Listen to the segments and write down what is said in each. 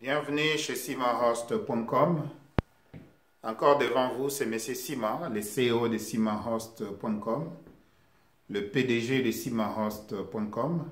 Bienvenue chez simonhost.com. Encore devant vous, c'est M. Simon, le CEO de simonhost.com, le PDG de simonhost.com.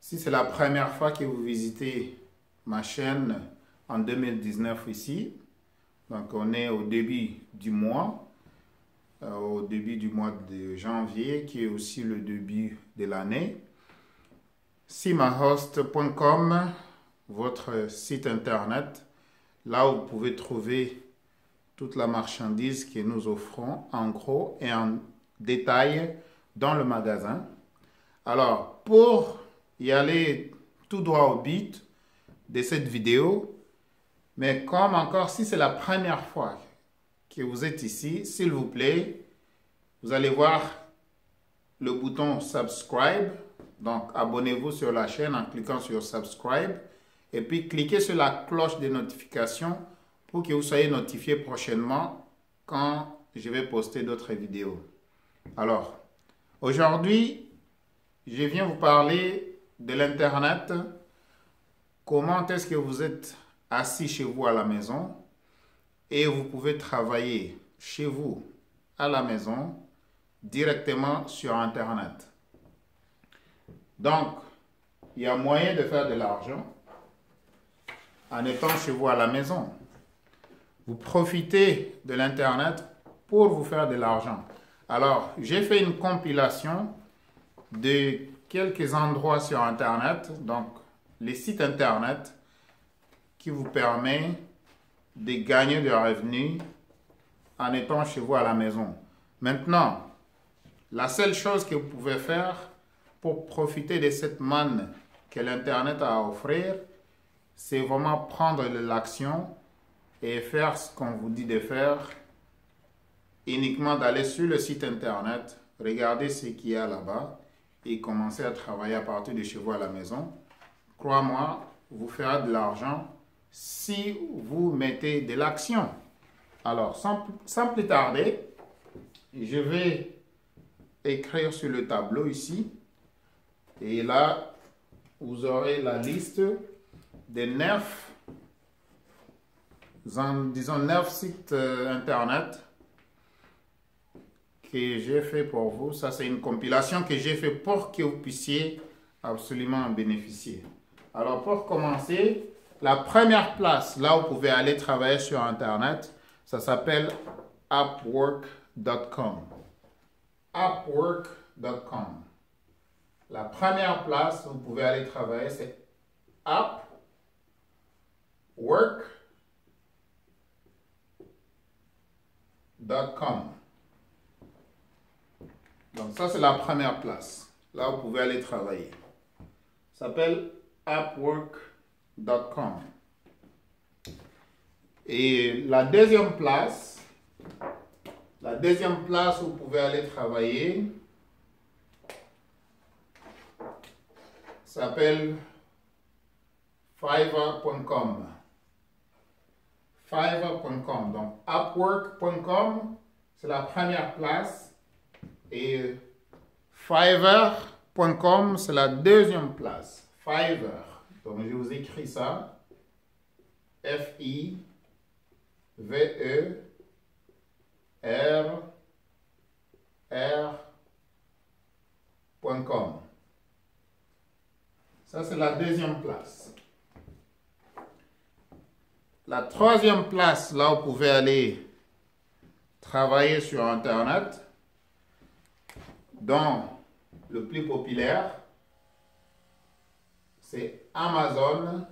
Si c'est la première fois que vous visitez ma chaîne en 2019 ici, donc on est au début du mois, de janvier, qui est aussi le début de l'année. simonhost.com, votre site internet, là où vous pouvez trouver toute la marchandise que nous offrons en gros et en détail dans le magasin. Alors, pour y aller tout droit au but de cette vidéo, mais comme encore, si c'est la première fois que vous êtes ici, s'il vous plaît, vous allez voir le bouton subscribe. Donc, abonnez-vous sur la chaîne en cliquant sur subscribe. Et puis, cliquez sur la cloche de notification pour que vous soyez notifié prochainement quand je vais poster d'autres vidéos. Alors, aujourd'hui, je viens vous parler de l'Internet. Comment est-ce que vous êtes assis chez vous à la maison et vous pouvez travailler chez vous à la maison directement sur Internet. Donc, il y a moyen de faire de l'argent en étant chez vous à la maison. Vous profitez de l'Internet pour vous faire de l'argent. Alors, j'ai fait une compilation de quelques endroits sur Internet, donc les sites Internet qui vous permettent de gagner des revenus en étant chez vous à la maison. Maintenant, la seule chose que vous pouvez faire pour profiter de cette manne que l'Internet a à offrir, c'est vraiment prendre l'action et faire ce qu'on vous dit de faire, uniquement d'aller sur le site Internet, regarder ce qu'il y a là-bas et commencer à travailler à partir de chez vous à la maison. Crois-moi, vous ferez de l'argent si vous mettez de l'action. Alors, sans plus tarder, je vais écrire sur le tableau ici. Et là, vous aurez la liste des 9 sites Internet que j'ai fait pour vous. Ça, c'est une compilation que j'ai fait pour que vous puissiez absolument en bénéficier. Alors, pour commencer, la première place, là où vous pouvez aller travailler sur Internet, ça s'appelle Upwork.com. Upwork.com. La première place où vous pouvez aller travailler, c'est Upwork.com. Donc ça, c'est la première place. Là où vous pouvez aller travailler. Ça s'appelle Upwork.com. Et la deuxième place où vous pouvez aller travailler, s'appelle Fiverr.com. Fiverr.com. Donc, Upwork.com, c'est la première place. Et Fiverr.com, c'est la deuxième place. Fiverr. Donc, je vous écris ça. Fiverr.com. Ça, c'est la deuxième place. La troisième place, là où vous pouvez aller travailler sur Internet, dont le plus populaire, c'est Amazon.ca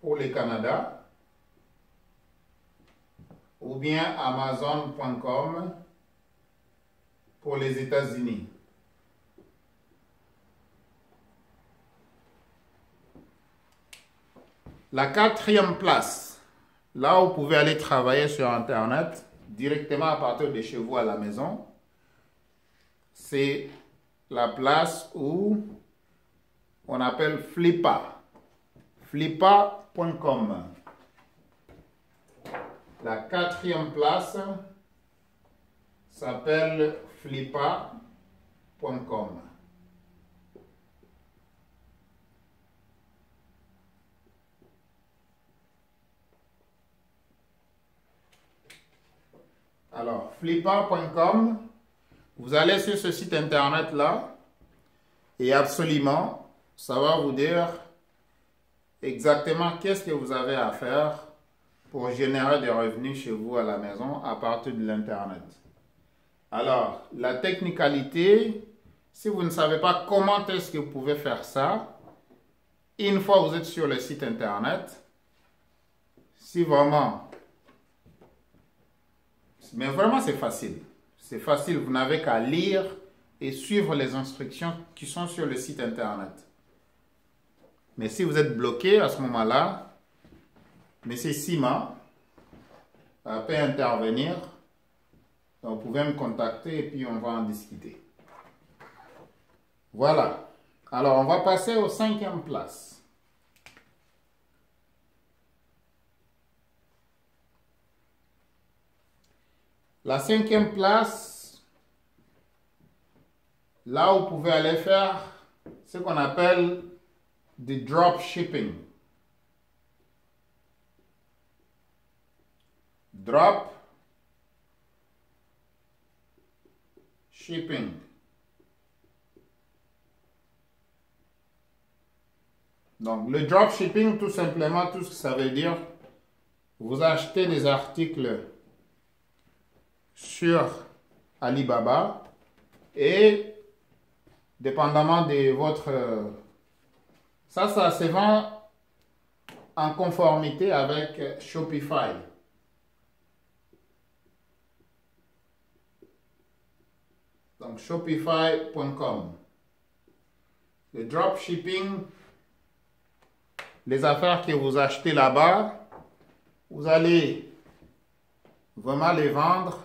pour le Canada ou bien Amazon.com pour les États-Unis. La quatrième place, là où vous pouvez aller travailler sur Internet directement à partir de chez vous à la maison, c'est la place où on appelle Flippa. Flippa.com. La quatrième place s'appelle Flippa.com. Alors, flippa.com, vous allez sur ce site internet-là et absolument, ça va vous dire exactement qu'est-ce que vous avez à faire pour générer des revenus chez vous à la maison à partir de l'Internet. Alors, la technicalité, si vous ne savez pas comment est-ce que vous pouvez faire ça, une fois que vous êtes sur le site Internet, si vraiment... Mais vraiment, c'est facile. C'est facile, vous n'avez qu'à lire et suivre les instructions qui sont sur le site Internet. Mais si vous êtes bloqué à ce moment-là, M. Sima peut intervenir. Donc, vous pouvez me contacter et puis on va en discuter. Voilà. Alors, on va passer aux 5e place. La 5e place, là où vous pouvez aller faire ce qu'on appelle du dropshipping. Drop shipping. Donc, le dropshipping, tout simplement, tout ce que ça veut dire, vous achetez des articles sur Alibaba et dépendamment de votre... Ça se vend en conformité avec Shopify. Donc, shopify.com. Le dropshipping, les affaires que vous achetez là-bas, vous allez vraiment les vendre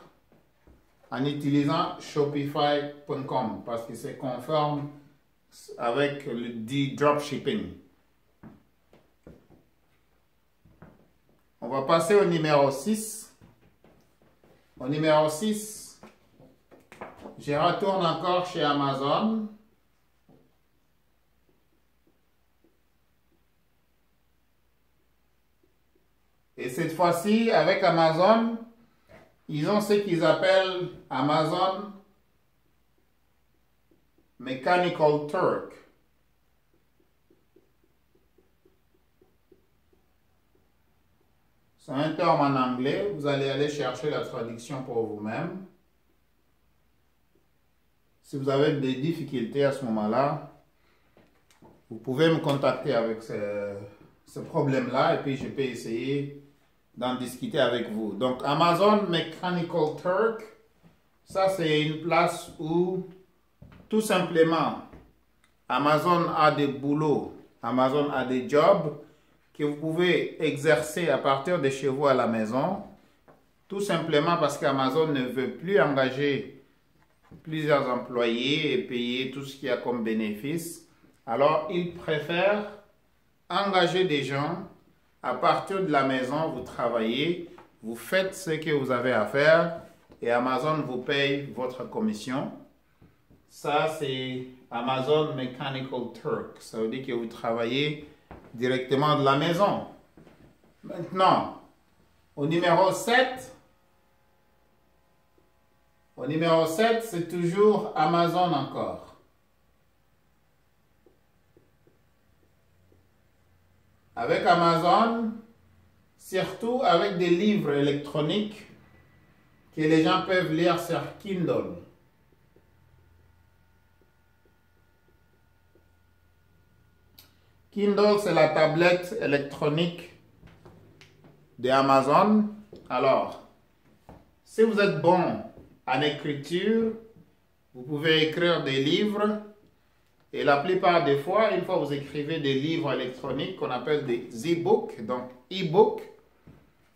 en utilisant shopify.com parce que c'est conforme avec le dit dropshipping. On va passer au numéro 6. Au numéro 6, je retourne encore chez Amazon. Et cette fois-ci, avec Amazon, ils ont ce qu'ils appellent Amazon Mechanical Turk. C'est un terme en anglais. Vous allez aller chercher la traduction pour vous-même. Si vous avez des difficultés à ce moment-là, vous pouvez me contacter avec ce problème-là et puis je peux essayer d'en discuter avec vous. Donc, Amazon Mechanical Turk, ça c'est une place où tout simplement Amazon a des boulots, Amazon a des jobs que vous pouvez exercer à partir de chez vous à la maison, tout simplement parce qu'Amazon ne veut plus engager plusieurs employés et payer tout ce qu'il y a comme bénéfice. Alors, ils préfèrent engager des gens. À partir de la maison, vous travaillez, vous faites ce que vous avez à faire et Amazon vous paye votre commission. Ça, c'est Amazon Mechanical Turk. Ça veut dire que vous travaillez directement de la maison. Maintenant, au numéro 7, c'est toujours Amazon encore. Avec Amazon, surtout avec des livres électroniques que les gens peuvent lire sur Kindle. Kindle, c'est la tablette électronique d'Amazon. Alors, si vous êtes bon en écriture, vous pouvez écrire des livres. Et la plupart des fois, une fois que vous écrivez des livres électroniques qu'on appelle des e-books, donc e-book,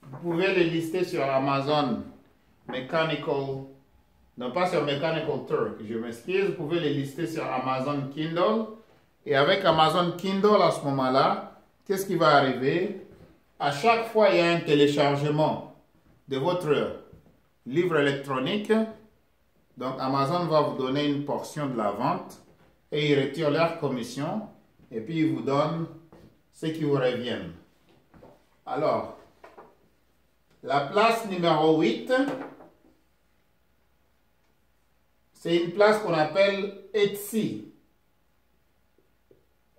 vous pouvez les lister sur Amazon Mechanical, non pas sur Mechanical Turk, je m'excuse, vous pouvez les lister sur Amazon Kindle. Et avec Amazon Kindle à ce moment-là, qu'est-ce qui va arriver? À chaque fois, il y a un téléchargement de votre livre électronique. Donc Amazon va vous donner une portion de la vente. Et ils retirent leur commission et puis ils vous donnent ce qui vous revient. Alors, la place numéro 8, c'est une place qu'on appelle Etsy.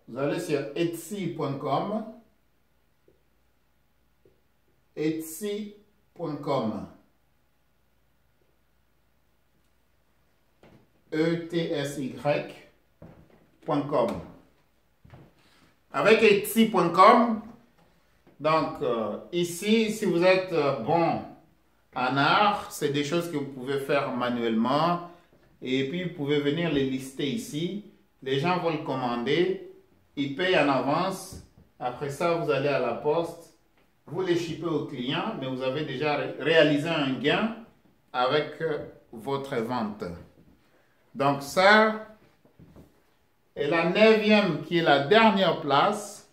Vous allez sur etsy.com. Etsy.com. ETSY.com. Avec Etsy.com, donc ici, si vous êtes bon en art, c'est des choses que vous pouvez faire manuellement et puis vous pouvez venir les lister ici. Les gens vont le commander, ils payent en avance. Après ça, vous allez à la poste, vous les shippez au client, mais vous avez déjà réalisé un gain avec votre vente. Donc ça est la 9e qui est la dernière place,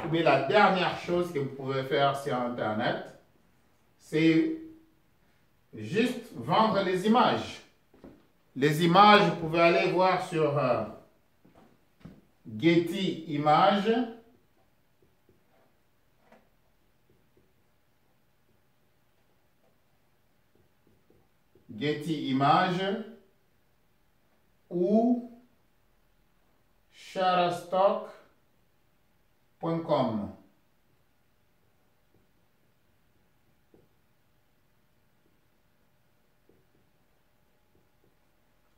ou bien la dernière chose que vous pouvez faire sur Internet, c'est juste vendre les images. Les images, vous pouvez aller voir sur Getty Images. Getty Images ou shutterstock.com.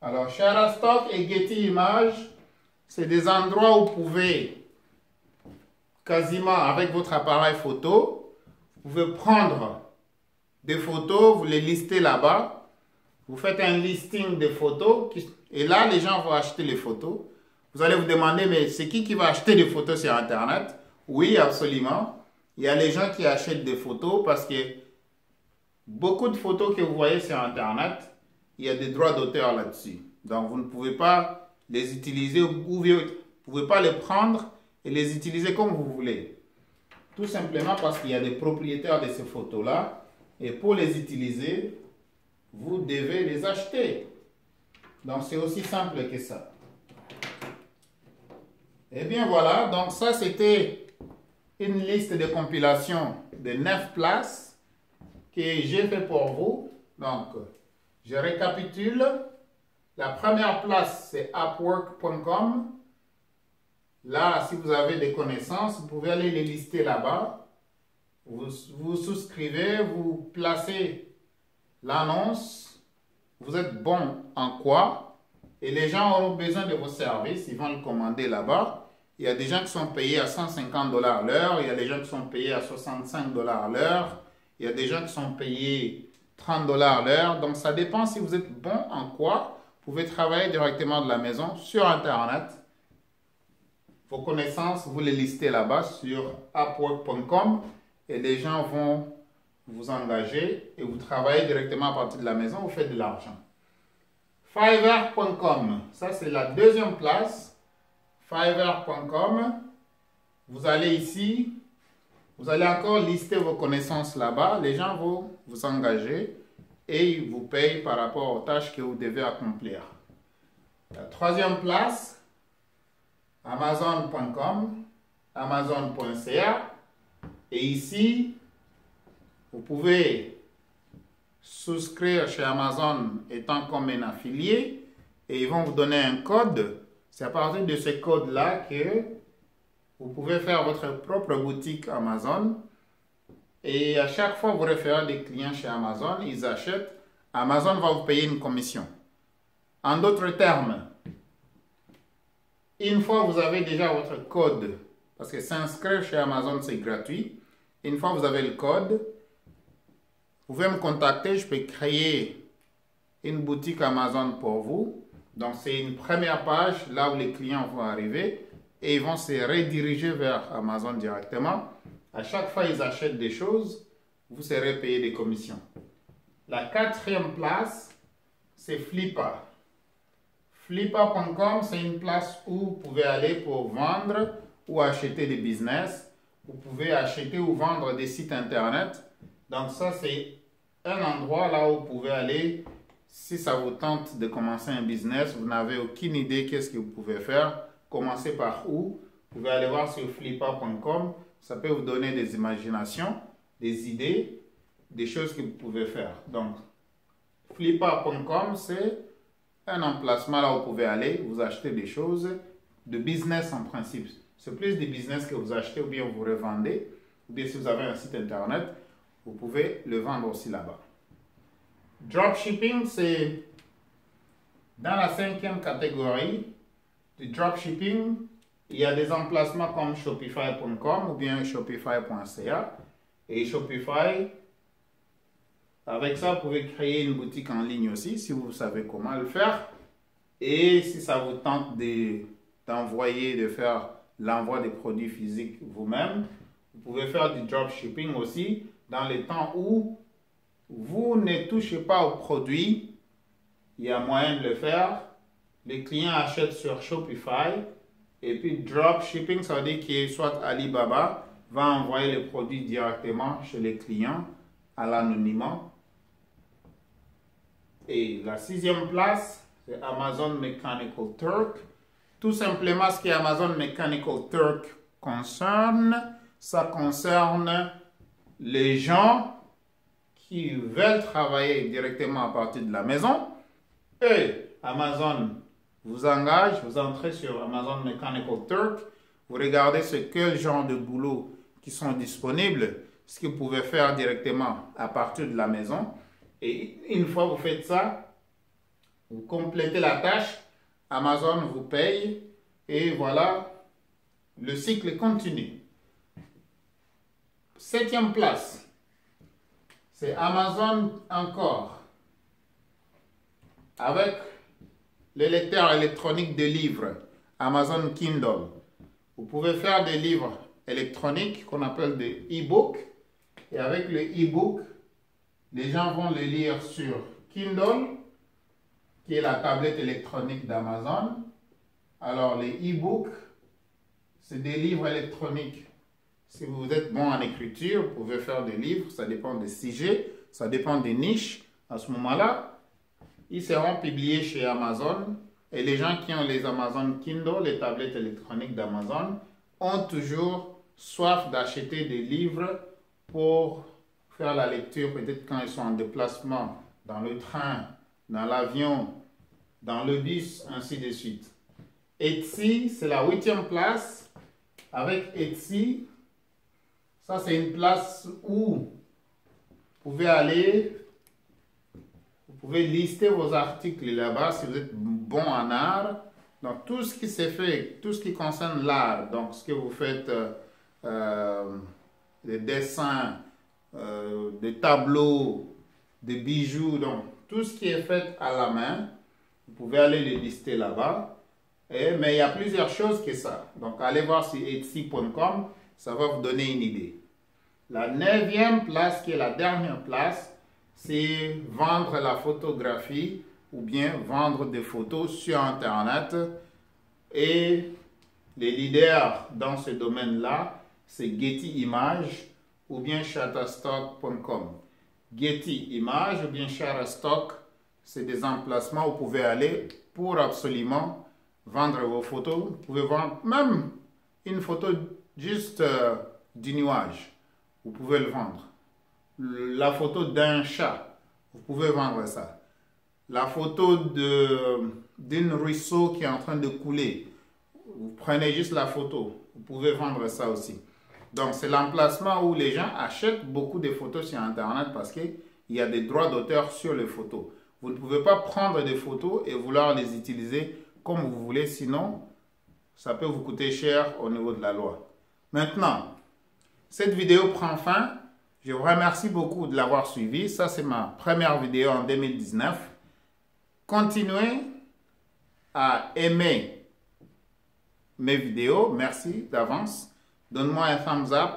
Alors, Shutterstock et Getty Images, c'est des endroits où vous pouvez quasiment avec votre appareil photo, vous pouvez prendre des photos, vous les listez là-bas, vous faites un listing des photos et là, les gens vont acheter les photos. Vous allez vous demander, mais c'est qui va acheter des photos sur Internet? Oui, absolument. Il y a les gens qui achètent des photos parce que beaucoup de photos que vous voyez sur Internet, il y a des droits d'auteur là-dessus. Donc, vous ne pouvez pas les utiliser ou vous ne pouvez pas les prendre et les utiliser comme vous voulez. Tout simplement parce qu'il y a des propriétaires de ces photos-là et pour les utiliser, vous devez les acheter. Donc, c'est aussi simple que ça. Et bien voilà, donc ça c'était une liste de compilation de 9 places que j'ai fait pour vous. Donc, je récapitule. La première place, c'est upwork.com. Là, si vous avez des connaissances, vous pouvez aller les lister là-bas. Vous souscrivez, vous placez l'annonce. Vous êtes bon en quoi? Et les gens auront besoin de vos services. Ils vont le commander là-bas. Il y a des gens qui sont payés à 150 $ l'heure. Il y a des gens qui sont payés à 65 $ l'heure. Il y a des gens qui sont payés 30 $ l'heure. Donc, ça dépend si vous êtes bon en quoi. Vous pouvez travailler directement de la maison sur Internet. Vos connaissances, vous les listez là-bas sur upwork.com et les gens vont vous engager et vous travaillez directement à partir de la maison, vous faites de l'argent. Fiverr.com, ça c'est la deuxième place. Fiverr.com, vous allez ici, vous allez encore lister vos connaissances là-bas, les gens vont vous engager et ils vous payent par rapport aux tâches que vous devez accomplir. La troisième place, Amazon.com, Amazon.ca, et ici, vous pouvez souscrire chez Amazon étant comme un affilié et ils vont vous donner un code. C'est à partir de ce code-là que vous pouvez faire votre propre boutique Amazon. Et à chaque fois que vous référez des clients chez Amazon, ils achètent, Amazon va vous payer une commission. En d'autres termes, une fois que vous avez déjà votre code, parce que s'inscrire chez Amazon c'est gratuit, une fois que vous avez le code, vous pouvez me contacter, je peux créer une boutique Amazon pour vous. Donc c'est une première page là où les clients vont arriver et ils vont se rediriger vers Amazon directement. À chaque fois qu'ils achètent des choses, vous serez payé des commissions. La quatrième place, c'est Flippa. Flippa.com, c'est une place où vous pouvez aller pour vendre ou acheter des business. Vous pouvez acheter ou vendre des sites internet. Donc ça, c'est un endroit là où vous pouvez aller. Si ça vous tente de commencer un business, vous n'avez aucune idée qu'est-ce que vous pouvez faire. Commencez par où? Vous pouvez aller voir sur flippa.com. Ça peut vous donner des imaginations, des idées, des choses que vous pouvez faire. Donc, flippa.com, c'est un emplacement là où vous pouvez aller, vous acheter des choses de business en principe. C'est plus des business que vous achetez ou bien vous revendez, ou bien si vous avez un site internet, vous pouvez le vendre aussi là-bas. Dropshipping, c'est dans la 5e catégorie du dropshipping. Il y a des emplacements comme Shopify.com ou bien Shopify.ca. Et Shopify, avec ça, vous pouvez créer une boutique en ligne aussi, si vous savez comment le faire. Et si ça vous tente d'envoyer, de faire l'envoi des produits physiques vous-même, vous pouvez faire du dropshipping aussi dans les temps où vous ne touchez pas aux produits. Il y a moyen de le faire. Les clients achètent sur Shopify. Et puis dropshipping, ça veut dire que soit Alibaba va envoyer les produits directement chez les clients à l'anonymat. Et la 6e place, c'est Amazon Mechanical Turk. Tout simplement, ce qui Amazon Mechanical Turk concerne, ça concerne les gens qui veulent travailler directement à partir de la maison. Et Amazon vous engage, vous entrez sur Amazon Mechanical Turk, vous regardez quel genre de boulot qui sont disponibles, ce que vous pouvez faire directement à partir de la maison. Et une fois que vous faites ça, vous complétez la tâche, Amazon vous paye et voilà, le cycle continue. 7e place, c'est Amazon encore, avec le lecteur électronique de livres, Amazon Kindle. Vous pouvez faire des livres électroniques qu'on appelle des e-books. Et avec le e-book, les gens vont le lire sur Kindle, qui est la tablette électronique d'Amazon. Alors, les e-books, c'est des livres électroniques. Si vous êtes bon en écriture, vous pouvez faire des livres. Ça dépend des sujets, ça dépend des niches. À ce moment-là, ils seront publiés chez Amazon. Et les gens qui ont les Amazon Kindle, les tablettes électroniques d'Amazon, ont toujours soif d'acheter des livres pour faire la lecture, peut-être quand ils sont en déplacement, dans le train, dans l'avion, dans le bus, ainsi de suite. Etsy, c'est la 8e place. Avec Etsy, ça c'est une place où vous pouvez aller, vous pouvez lister vos articles là-bas si vous êtes bon en art. Donc tout ce qui s'est fait, tout ce qui concerne l'art, donc ce que vous faites, des dessins, des tableaux, des bijoux, donc tout ce qui est fait à la main, vous pouvez aller les lister là-bas. Mais il y a plusieurs choses que ça. Donc allez voir sur Etsy.com, ça va vous donner une idée. La 9e place, qui est la dernière place, c'est vendre la photographie ou bien vendre des photos sur Internet. Et les leaders dans ce domaine-là, c'est Getty Images ou bien Shutterstock.com. Getty Images ou bien Shutterstock, c'est des emplacements où vous pouvez aller pour absolument vendre vos photos. Vous pouvez vendre même une photo juste du nuage. Vous pouvez le vendre. La photo d'un chat, vous pouvez vendre ça. La photo d'un ruisseau qui est en train de couler, vous prenez juste la photo. Vous pouvez vendre ça aussi. Donc, c'est l'emplacement où les gens achètent beaucoup de photos sur Internet parce qu'il y a des droits d'auteur sur les photos. Vous ne pouvez pas prendre des photos et vouloir les utiliser comme vous voulez, sinon, ça peut vous coûter cher au niveau de la loi. Maintenant, cette vidéo prend fin. Je vous remercie beaucoup de l'avoir suivi. Ça, c'est ma première vidéo en 2019. Continuez à aimer mes vidéos. Merci d'avance. Donne-moi un thumbs up.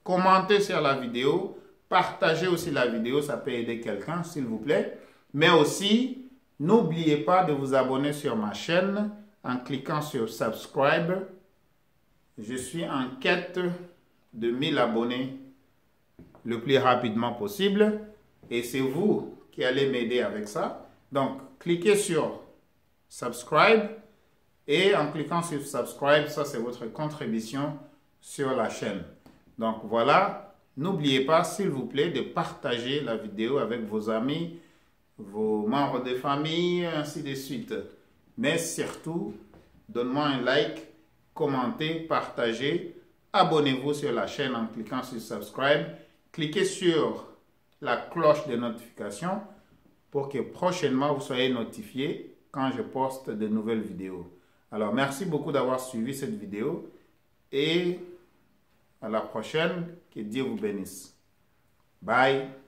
Commentez sur la vidéo. Partagez aussi la vidéo. Ça peut aider quelqu'un, s'il vous plaît. Mais aussi, n'oubliez pas de vous abonner sur ma chaîne en cliquant sur subscribe. Je suis en quête de 1000 abonnés le plus rapidement possible. Et c'est vous qui allez m'aider avec ça. Donc, cliquez sur subscribe. Et en cliquant sur subscribe, ça c'est votre contribution sur la chaîne. Donc voilà, n'oubliez pas s'il vous plaît de partager la vidéo avec vos amis, vos membres de famille, ainsi de suite. Mais surtout, donne-moi un like, commentez, partagez, abonnez-vous sur la chaîne en cliquant sur subscribe. Cliquez sur la cloche de notification pour que prochainement vous soyez notifié quand je poste de nouvelles vidéos. Alors, merci beaucoup d'avoir suivi cette vidéo et à la prochaine. Que Dieu vous bénisse. Bye.